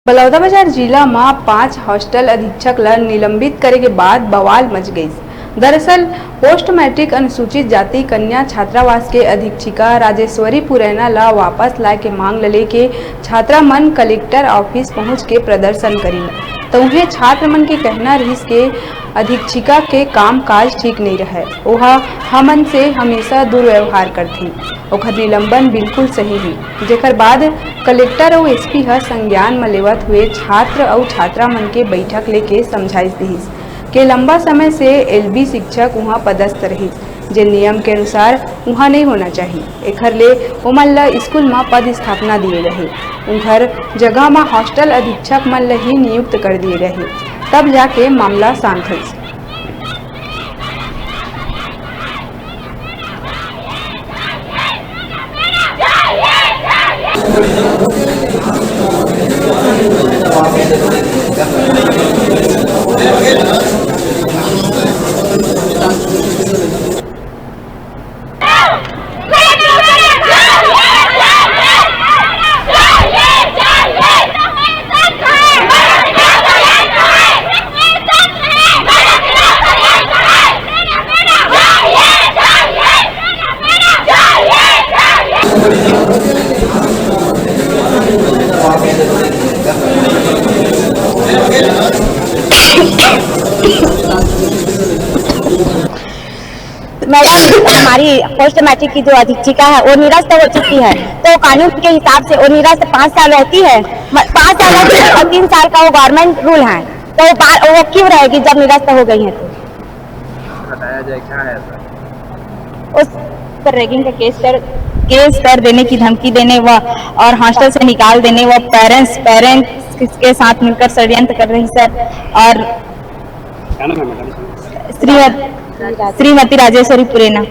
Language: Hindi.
बलौदाबाजार जिला में 5 हॉस्टल अधीक्षक ला निलंबित करे के बाद बवाल मच गई। दरअसल पोस्ट मैट्रिक अनुसूचित जाति कन्या छात्रावास के अधीक्षिका राजेश्वरी पुरैना ला वापस लाए के मांग ले के छात्रा मन कलेक्टर ऑफिस पहुंच के प्रदर्शन करी, तो उन्हें छात्र मन के कहना रहीस के अधीक्षिका के काम काज ठीक नहीं रहे, वह हमन से हमेशा दुर्व्यवहार करती, ओखर निलंबन बिल्कुल सही ही। जेकर बाद कलेक्टर और एसपी ह संज्ञान में लेवत हुए छात्र और छात्रा मन के बैठक लेके समझाइश दीस के लंबा समय से एलबी शिक्षक वहाँ पदस्थ रही, जे नियम के अनुसार वहाँ नहीं होना चाहिए। एखर ले ओमन ला स्कूल में पद स्थापना दिए रहे, उनकर जगह में हॉस्टल अधीक्षक मन ला ही नियुक्त कर दिए रहे, तब जाके मामला शांत हुई। मैडम, हमारी पोस्ट मैट्रिक की जो अधीक्षिका है वो निरस्त हो चुकी है, तो कानून के हिसाब से वो निरस्त 5 साल रहती है। 5 साल और 3 साल का वो गवर्नमेंट रूल है, तो वो क्यों रहेगी जब निरस्त हो गई है? तो बताया जाए क्या है उस पर रैगिंग का केस कर देने की धमकी देने व और हॉस्टल से निकाल देने व पेरेंट्स के साथ मिलकर षड्यंत्र कर रही सर। और क्या नाम है मैडम? श्रीमती राजेश्वरी पुरैना।